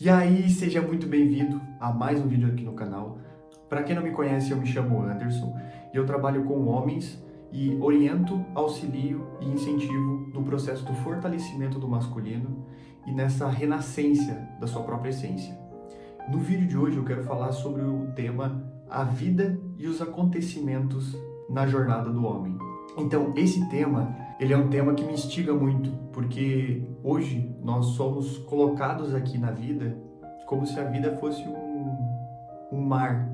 E aí, seja muito bem-vindo a mais um vídeo aqui no canal. Para quem não me conhece, eu me chamo Anderson e eu trabalho com homens e oriento, auxilio e incentivo no processo do fortalecimento do masculino e nessa renascença da sua própria essência. No vídeo de hoje eu quero falar sobre o tema a vida e os acontecimentos na jornada do homem. Então, esse tema, ele é um tema que me instiga muito, porque hoje nós somos colocados aqui na vida como se a vida fosse um mar.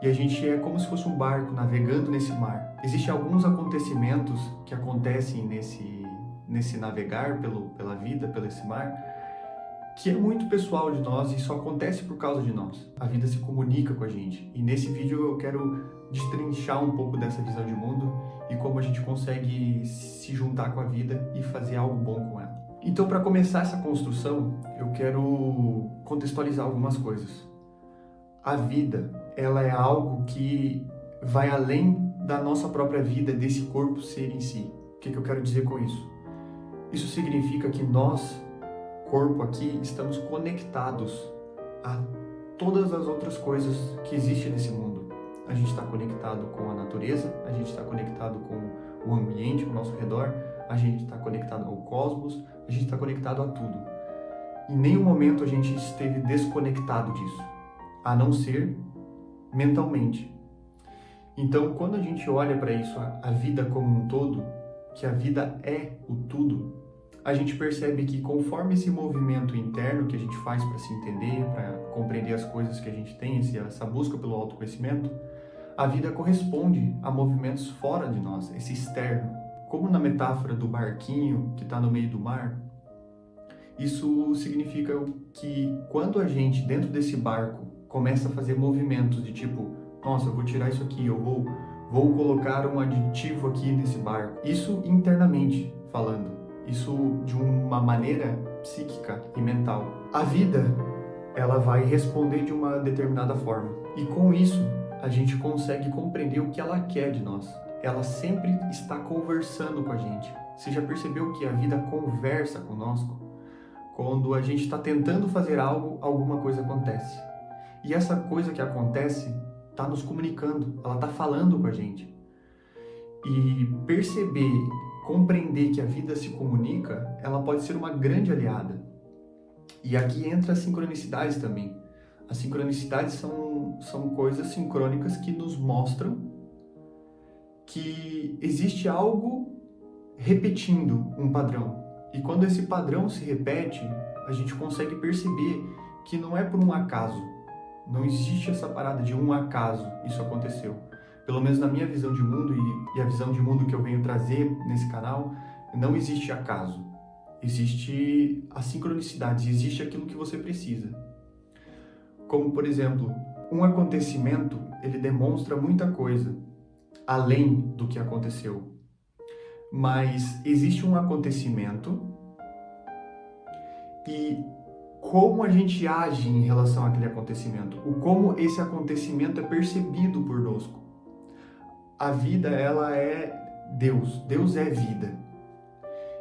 E a gente é como se fosse um barco navegando nesse mar. Existem alguns acontecimentos que acontecem nesse navegar pela vida, pelo esse mar, que é muito pessoal de nós e só acontece por causa de nós. A vida se comunica com a gente. E nesse vídeo eu quero destrinchar um pouco dessa visão de mundo e como a gente consegue se juntar com a vida e fazer algo bom com ela. Então, para começar essa construção, eu quero contextualizar algumas coisas. A vida, ela é algo que vai além da nossa própria vida, desse corpo ser em si. O que eu quero dizer com isso? Isso significa que nós, corpo aqui, estamos conectados a todas as outras coisas que existem nesse mundo. A gente está conectado com a natureza, a gente está conectado com o ambiente ao nosso redor, a gente está conectado ao cosmos, a gente está conectado a tudo. Em nenhum momento a gente esteve desconectado disso, a não ser mentalmente. Então, quando a gente olha para isso, a vida como um todo, que a vida é o tudo, a gente percebe que conforme esse movimento interno que a gente faz para se entender, para compreender as coisas que a gente tem, essa busca pelo autoconhecimento, a vida corresponde a movimentos fora de nós, esse externo. Como na metáfora do barquinho que está no meio do mar, isso significa que quando a gente, dentro desse barco, começa a fazer movimentos de tipo, nossa, eu vou tirar isso aqui, eu vou colocar um aditivo aqui nesse barco. Isso internamente falando. Isso de uma maneira psíquica e mental. A vida, ela vai responder de uma determinada forma. E com isso, a gente consegue compreender o que ela quer de nós. Ela sempre está conversando com a gente. Você já percebeu que a vida conversa conosco? Quando a gente está tentando fazer algo, alguma coisa acontece. E essa coisa que acontece está nos comunicando, ela está falando com a gente. E perceber, compreender que a vida se comunica, ela pode ser uma grande aliada. E aqui entra as sincronicidades também. As sincronicidades são coisas sincrônicas que nos mostram que existe algo repetindo um padrão. E quando esse padrão se repete, a gente consegue perceber que não é por um acaso. Não existe essa parada de um acaso isso aconteceu. Pelo menos na minha visão de mundo e a visão de mundo que eu venho trazer nesse canal, não existe acaso. Existe a sincronicidade, existe aquilo que você precisa. Como, por exemplo, um acontecimento, ele demonstra muita coisa, além do que aconteceu. Mas existe um acontecimento e como a gente age em relação àquele acontecimento, o como esse acontecimento é percebido por nós. A vida, ela é Deus. Deus é vida.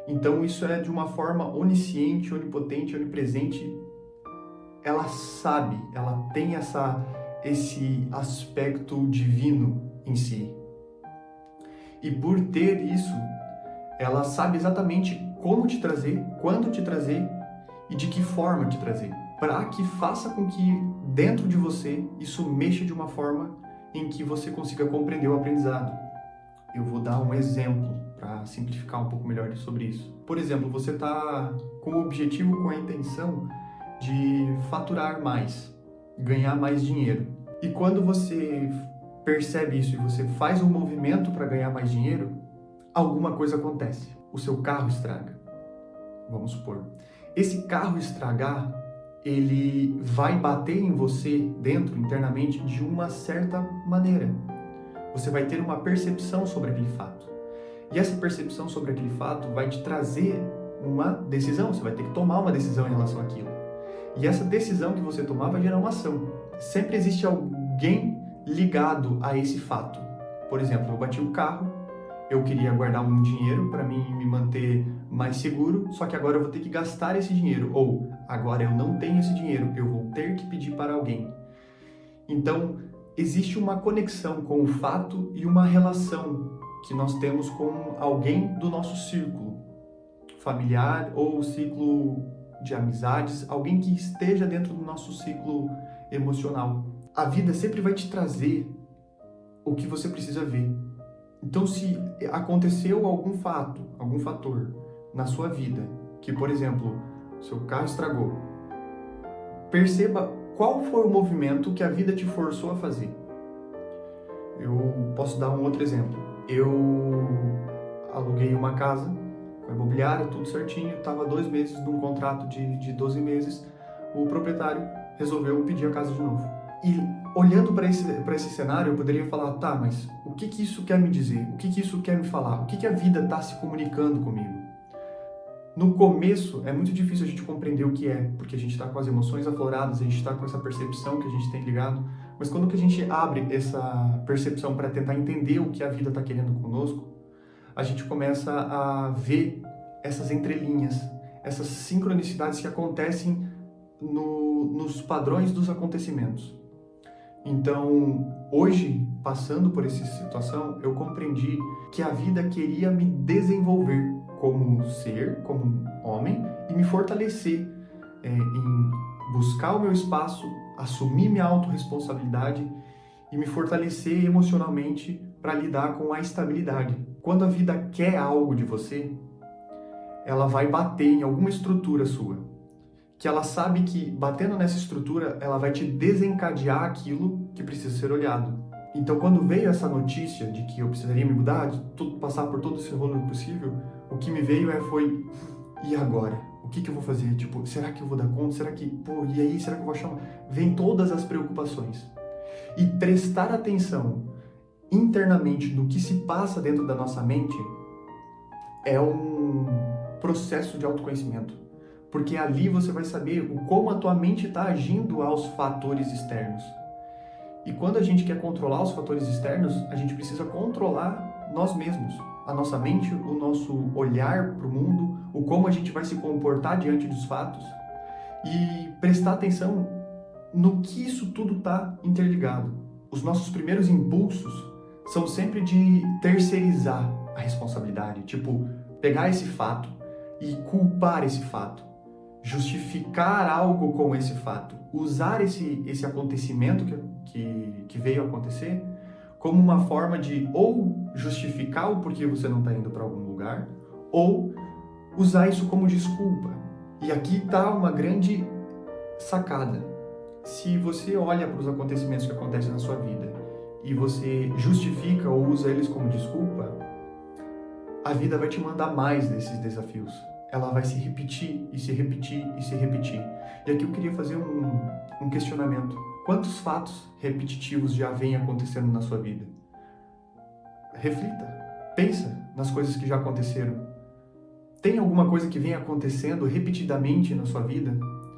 Então isso é de uma forma onisciente, onipotente, onipresente. Ela sabe, ela tem esse aspecto divino em si. E por ter isso, ela sabe exatamente como te trazer, quando te trazer e de que forma te trazer. Para que faça com que dentro de você isso mexa de uma forma em que você consiga compreender o aprendizado. Eu vou dar um exemplo para simplificar um pouco melhor sobre isso. Por exemplo, você está com o objetivo, com a intenção de faturar mais, ganhar mais dinheiro. E quando você percebe isso e você faz um movimento para ganhar mais dinheiro, alguma coisa acontece. O seu carro estraga. Vamos supor. Esse carro estragar, ele vai bater em você dentro, internamente, de uma certa maneira. Você vai ter uma percepção sobre aquele fato. E essa percepção sobre aquele fato vai te trazer uma decisão. Você vai ter que tomar uma decisão em relação àquilo. E essa decisão que você tomar vai gerar uma ação. Sempre existe alguém ligado a esse fato. Por exemplo, eu bati o carro, eu queria guardar um dinheiro para mim me manter mais seguro, só que agora eu vou ter que gastar esse dinheiro, ou agora eu não tenho esse dinheiro, eu vou ter que pedir para alguém. Então, existe uma conexão com o fato e uma relação que nós temos com alguém do nosso círculo familiar ou ciclo de amizades, alguém que esteja dentro do nosso ciclo emocional. A vida sempre vai te trazer o que você precisa ver. Então, se aconteceu algum fator na sua vida, que, por exemplo, seu carro estragou, perceba qual foi o movimento que a vida te forçou a fazer. Eu posso dar um outro exemplo. Eu aluguei uma casa com a imobiliária, tudo certinho, estava 2 meses num contrato de 12 meses, o proprietário resolveu pedir a casa de novo. E olhando para esse cenário, eu poderia falar, tá, mas o que isso quer me dizer? O que isso quer me falar? O que a vida está se comunicando comigo? No começo, é muito difícil a gente compreender o que é, porque a gente está com as emoções afloradas, a gente está com essa percepção que a gente tem ligado, mas quando que a gente abre essa percepção para tentar entender o que a vida está querendo conosco, a gente começa a ver essas entrelinhas, essas sincronicidades que acontecem nos padrões dos acontecimentos. Então, hoje, passando por essa situação, eu compreendi que a vida queria me desenvolver como ser, como homem, e me fortalecer em buscar o meu espaço, assumir minha autorresponsabilidade e me fortalecer emocionalmente para lidar com a estabilidade. Quando a vida quer algo de você, ela vai bater em alguma estrutura sua, que ela sabe que, batendo nessa estrutura, ela vai te desencadear aquilo que precisa ser olhado. Então, quando veio essa notícia de que eu precisaria me mudar, de passar por todo esse rolo possível, o que me veio foi, e agora? O que eu vou fazer? Tipo, será que eu vou dar conta? Será que, e aí, será que eu vou achar? Vem todas as preocupações. E prestar atenção internamente no que se passa dentro da nossa mente é um processo de autoconhecimento. Porque ali você vai saber como a tua mente está agindo aos fatores externos. E quando a gente quer controlar os fatores externos, a gente precisa controlar nós mesmos. A nossa mente, o nosso olhar para o mundo, o como a gente vai se comportar diante dos fatos e prestar atenção no que isso tudo está interligado. Os nossos primeiros impulsos são sempre de terceirizar a responsabilidade, tipo, pegar esse fato e culpar esse fato. Justificar algo com esse fato, usar esse acontecimento que veio acontecer como uma forma de ou justificar o porquê você não está indo para algum lugar, ou usar isso como desculpa. E aqui está uma grande sacada. Se você olha para os acontecimentos que acontecem na sua vida e você justifica ou usa eles como desculpa, a vida vai te mandar mais desses desafios. Ela vai se repetir, e se repetir, e se repetir. E aqui eu queria fazer um questionamento. Quantos fatos repetitivos já vêm acontecendo na sua vida? Reflita, pensa nas coisas que já aconteceram. Tem alguma coisa que vem acontecendo repetidamente na sua vida?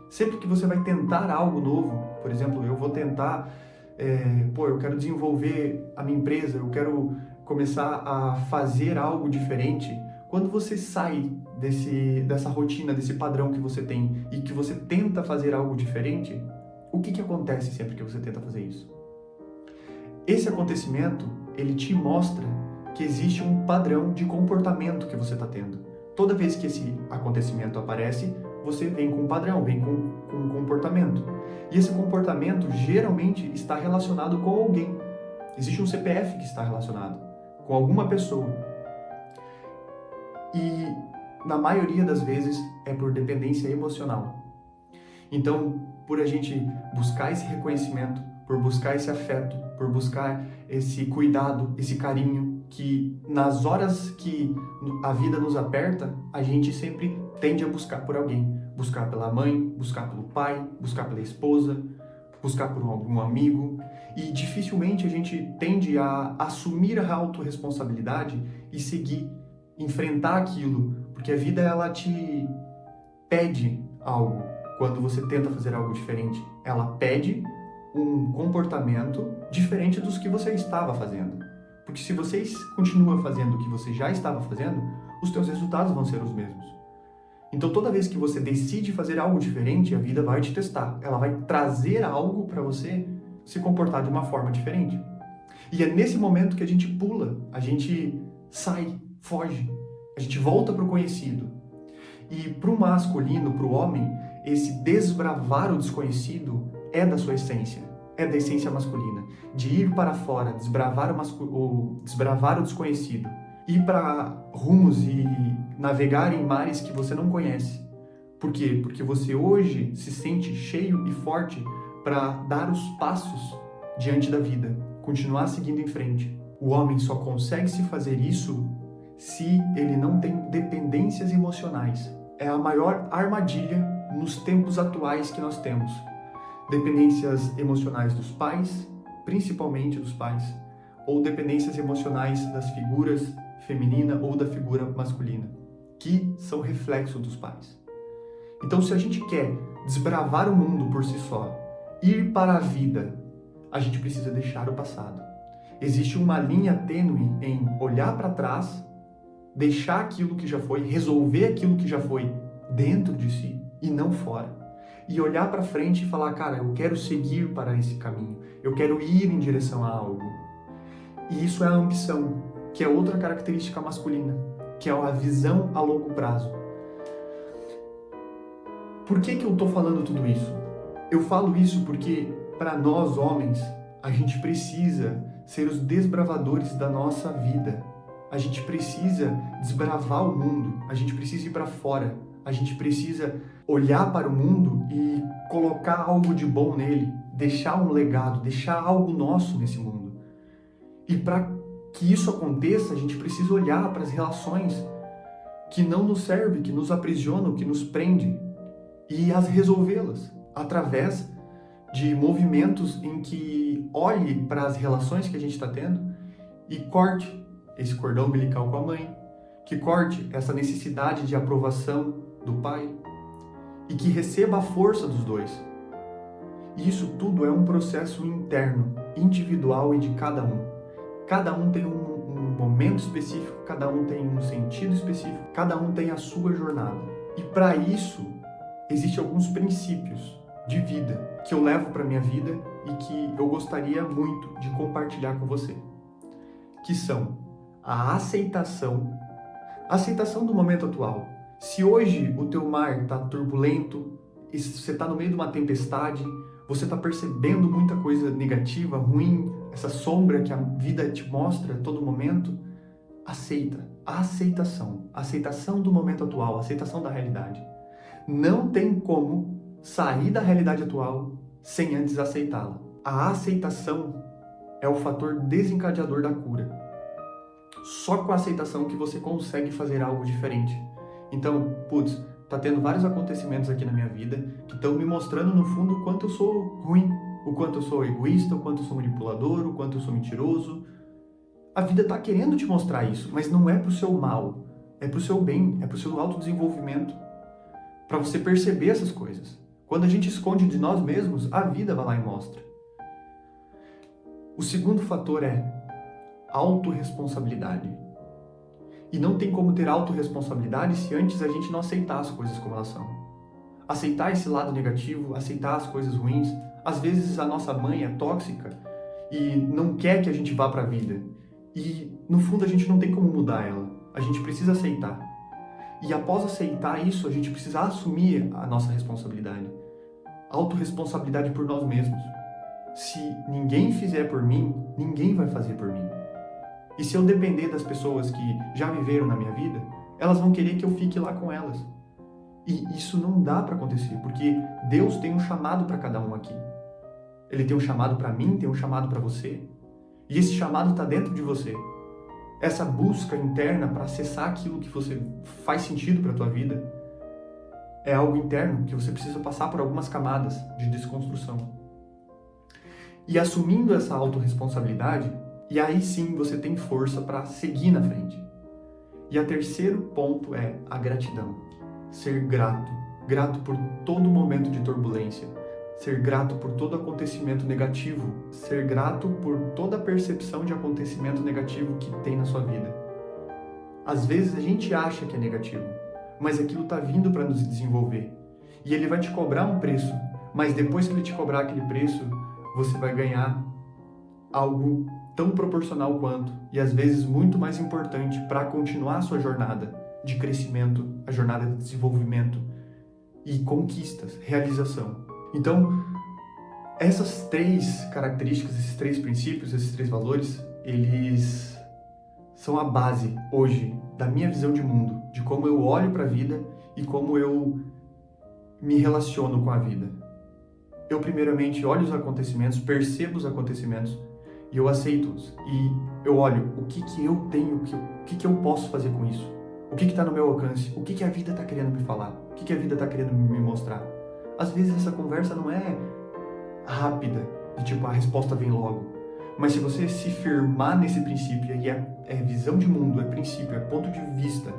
Sempre que você vai tentar algo novo, por exemplo, eu vou tentar, eu quero desenvolver a minha empresa, eu quero começar a fazer algo diferente. Quando você sai dessa rotina, desse padrão que você tem e que você tenta fazer algo diferente, o que acontece sempre que você tenta fazer isso? Esse acontecimento, ele te mostra que existe um padrão de comportamento que você está tendo. Toda vez que esse acontecimento aparece, você vem com um padrão, vem com um comportamento. E esse comportamento geralmente está relacionado com alguém. Existe um CPF que está relacionado com alguma pessoa. E na maioria das vezes é por dependência emocional. Então, por a gente buscar esse reconhecimento, por buscar esse afeto, por buscar esse cuidado, esse carinho, que nas horas que a vida nos aperta, a gente sempre tende a buscar por alguém. Buscar pela mãe, buscar pelo pai, buscar pela esposa, buscar por algum amigo. E dificilmente a gente tende a assumir a autorresponsabilidade e seguir, enfrentar aquilo, porque a vida ela te pede algo quando você tenta fazer algo diferente. Ela pede um comportamento diferente dos que você estava fazendo. Porque se você continua fazendo o que você já estava fazendo, os teus resultados vão ser os mesmos. Então, toda vez que você decide fazer algo diferente, a vida vai te testar. Ela vai trazer algo para você se comportar de uma forma diferente. E é nesse momento que a gente pula, a gente sai, foge, a gente volta para o conhecido. E para o masculino, para o homem, esse desbravar o desconhecido é da sua essência, é da essência masculina. De ir para fora, desbravar o desconhecido. Ir para rumos e navegar em mares que você não conhece. Por quê? Porque você hoje se sente cheio e forte para dar os passos diante da vida, continuar seguindo em frente. O homem só consegue se fazer isso se ele não tem dependências emocionais. É a maior armadilha nos tempos atuais que nós temos. Dependências emocionais dos pais, principalmente dos pais, ou dependências emocionais das figuras feminina ou da figura masculina, que são reflexo dos pais. Então, se a gente quer desbravar o mundo por si só, ir para a vida, a gente precisa deixar o passado. Existe uma linha tênue em olhar para trás, deixar aquilo que já foi, resolver aquilo que já foi dentro de si e não fora. E olhar para frente e falar, cara, eu quero seguir para esse caminho, eu quero ir em direção a algo. E isso é a ambição, que é outra característica masculina, que é a visão a longo prazo. Por que eu estou falando tudo isso? Eu falo isso porque, para nós homens, a gente precisa ser os desbravadores da nossa vida. A gente precisa desbravar o mundo, a gente precisa ir para fora, a gente precisa olhar para o mundo e colocar algo de bom nele, deixar um legado, deixar algo nosso nesse mundo. E para que isso aconteça, a gente precisa olhar para as relações que não nos servem, que nos aprisionam, que nos prendem, e as resolvê-las através de movimentos em que olhe para as relações que a gente está tendo e corte esse cordão umbilical com a mãe, que corte essa necessidade de aprovação do pai e que receba a força dos dois. E isso tudo é um processo interno, individual e de cada um. Cada um tem um momento específico, cada um tem um sentido específico, cada um tem a sua jornada. E para isso, existem alguns princípios de vida que eu levo para minha vida e que eu gostaria muito de compartilhar com você, que são a aceitação do momento atual. Se hoje o teu mar está turbulento, você está no meio de uma tempestade, você está percebendo muita coisa negativa, ruim, essa sombra que a vida te mostra a todo momento, aceita. A aceitação do momento atual, a aceitação da realidade. Não tem como sair da realidade atual sem antes aceitá-la. A aceitação é o fator desencadeador da cura. Só com a aceitação que você consegue fazer algo diferente. Então, tá tendo vários acontecimentos aqui na minha vida que estão me mostrando no fundo o quanto eu sou ruim, o quanto eu sou egoísta, o quanto eu sou manipulador, o quanto eu sou mentiroso. A vida tá querendo te mostrar isso, mas não é pro seu mal, é pro seu bem, é pro seu autodesenvolvimento, para você perceber essas coisas. Quando a gente esconde de nós mesmos, a vida vai lá e mostra. O segundo fator é autorresponsabilidade. E não tem como ter autorresponsabilidade se antes a gente não aceitar as coisas como elas são. Aceitar esse lado negativo, aceitar as coisas ruins. Às vezes a nossa mãe é tóxica e não quer que a gente vá para a vida. E no fundo a gente não tem como mudar ela. A gente precisa aceitar. E após aceitar isso, a gente precisa assumir a nossa responsabilidade. Autorresponsabilidade por nós mesmos. Se ninguém fizer por mim, ninguém vai fazer por mim. E se eu depender das pessoas que já viveram na minha vida, elas vão querer que eu fique lá com elas. E isso não dá para acontecer, porque Deus tem um chamado para cada um aqui. Ele tem um chamado para mim, tem um chamado para você. E esse chamado está dentro de você. Essa busca interna para acessar aquilo que você faz sentido para a tua vida é algo interno que você precisa passar por algumas camadas de desconstrução. E assumindo essa autorresponsabilidade, e aí sim você tem força para seguir na frente. E o terceiro ponto é a gratidão. Ser grato. Grato por todo momento de turbulência. Ser grato por todo acontecimento negativo. Ser grato por toda percepção de acontecimento negativo que tem na sua vida. Às vezes a gente acha que é negativo, mas aquilo está vindo para nos desenvolver. E ele vai te cobrar um preço, mas depois que ele te cobrar aquele preço, você vai ganhar algo tão proporcional quanto, e às vezes muito mais importante para continuar a sua jornada de crescimento, a jornada de desenvolvimento e conquistas, realização. Então, essas 3 características, esses 3 princípios, esses 3 valores, eles são a base hoje da minha visão de mundo, de como eu olho para a vida e como eu me relaciono com a vida. Eu primeiramente olho os acontecimentos, percebo os acontecimentos e eu aceito-os. E eu olho o que eu tenho, o que eu posso fazer com isso, o que está no meu alcance, o que a vida está querendo me falar, o que a vida está querendo me mostrar. Às vezes essa conversa não é rápida, de tipo a resposta vem logo. Mas se você se firmar nesse princípio, e é visão de mundo, é princípio, é ponto de vista,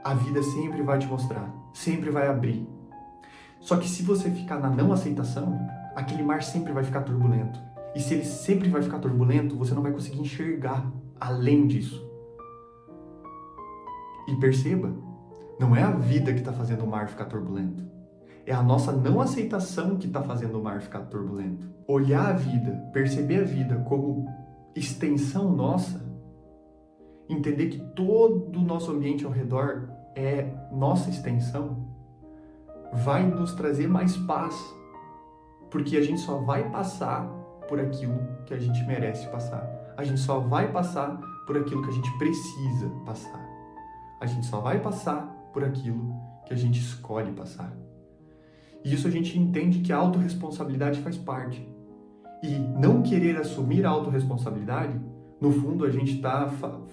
a vida sempre vai te mostrar, sempre vai abrir. Só que se você ficar na não aceitação, aquele mar sempre vai ficar turbulento. E se ele sempre vai ficar turbulento, você não vai conseguir enxergar além disso. E perceba, não é a vida que está fazendo o mar ficar turbulento. É a nossa não aceitação que está fazendo o mar ficar turbulento. Olhar a vida, perceber a vida como extensão nossa, entender que todo o nosso ambiente ao redor é nossa extensão, vai nos trazer mais paz, porque a gente só vai passar por aquilo que a gente merece passar. A gente só vai passar por aquilo que a gente precisa passar. A gente só vai passar por aquilo que a gente escolhe passar. E isso a gente entende que a autorresponsabilidade faz parte. E não querer assumir a autorresponsabilidade, no fundo a gente está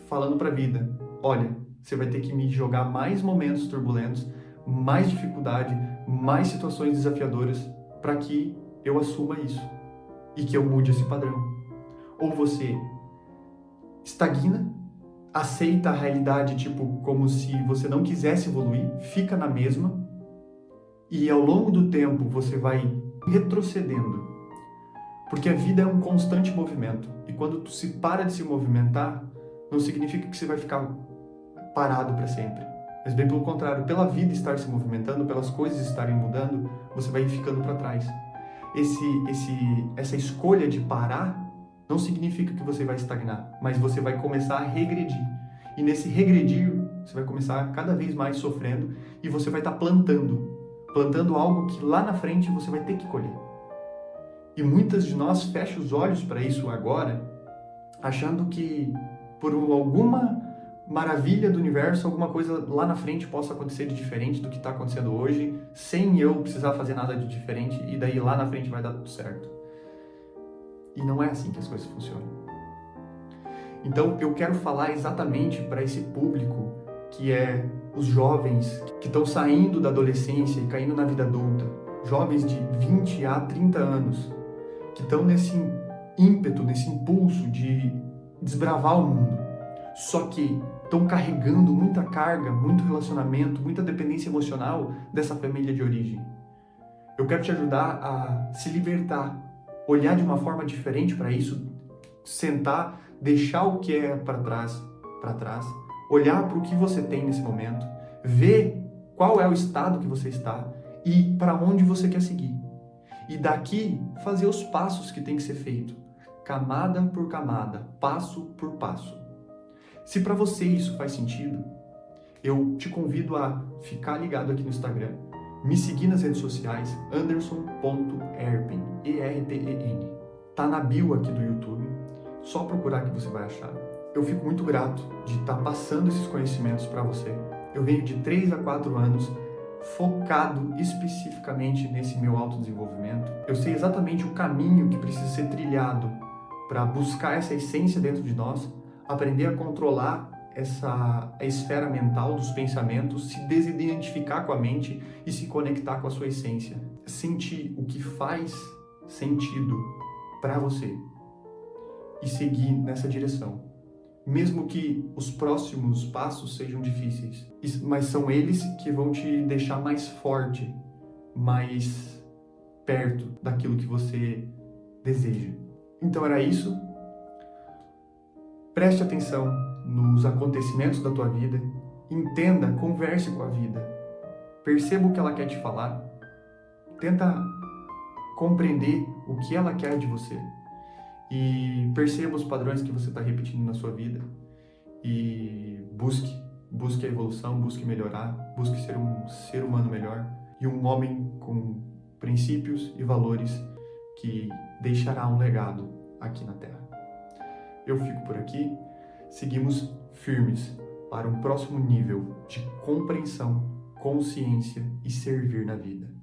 falando para a vida, olha, você vai ter que me jogar mais momentos turbulentos, mais dificuldade, mais situações desafiadoras para que eu assuma isso e que eu mude esse padrão. Ou você estagna, aceita a realidade tipo como se você não quisesse evoluir, fica na mesma e ao longo do tempo você vai retrocedendo. Porque a vida é um constante movimento e quando tu se para de se movimentar, não significa que você vai ficar parado para sempre. Mas bem pelo contrário, pela vida estar se movimentando, pelas coisas estarem mudando, você vai ficando para trás. Essa escolha de parar não significa que você vai estagnar, mas você vai começar a regredir. E nesse regredir, você vai começar cada vez mais sofrendo e você vai estar plantando algo que lá na frente você vai ter que colher. E muitas de nós fecham os olhos para isso agora, achando que por alguma maravilha do universo, alguma coisa lá na frente possa acontecer de diferente do que está acontecendo hoje, sem eu precisar fazer nada de diferente, e daí lá na frente vai dar tudo certo. E não é assim que as coisas funcionam. Então eu quero falar exatamente para esse público que é os jovens que estão saindo da adolescência e caindo na vida adulta, jovens de 20 a 30 anos, que estão nesse ímpeto, nesse impulso de desbravar o mundo, só que estão carregando muita carga, muito relacionamento, muita dependência emocional dessa família de origem. Eu quero te ajudar a se libertar, olhar de uma forma diferente para isso, sentar, deixar o que é para trás, olhar para o que você tem nesse momento, ver qual é o estado que você está e para onde você quer seguir. E daqui fazer os passos que tem que ser feito, camada por camada, passo por passo. Se para você isso faz sentido, eu te convido a ficar ligado aqui no Instagram, me seguir nas redes sociais, anderson.erpen, E-R-P-E-N. Tá na bio aqui do YouTube, só procurar que você vai achar. Eu fico muito grato de estar passando esses conhecimentos para você. Eu venho de 3 a 4 anos focado especificamente nesse meu autodesenvolvimento. Eu sei exatamente o caminho que precisa ser trilhado para buscar essa essência dentro de nós, aprender a controlar a esfera mental dos pensamentos, se desidentificar com a mente e se conectar com a sua essência. Sentir o que faz sentido para você e seguir nessa direção. Mesmo que os próximos passos sejam difíceis, mas são eles que vão te deixar mais forte, mais perto daquilo que você deseja. Então era isso. Preste atenção nos acontecimentos da tua vida, entenda, converse com a vida, perceba o que ela quer te falar, tenta compreender o que ela quer de você e perceba os padrões que você está repetindo na sua vida e busque a evolução, busque melhorar, busque ser um ser humano melhor e um homem com princípios e valores que deixará um legado aqui na Terra. Eu fico por aqui, seguimos firmes para um próximo nível de compreensão, consciência e servir na vida.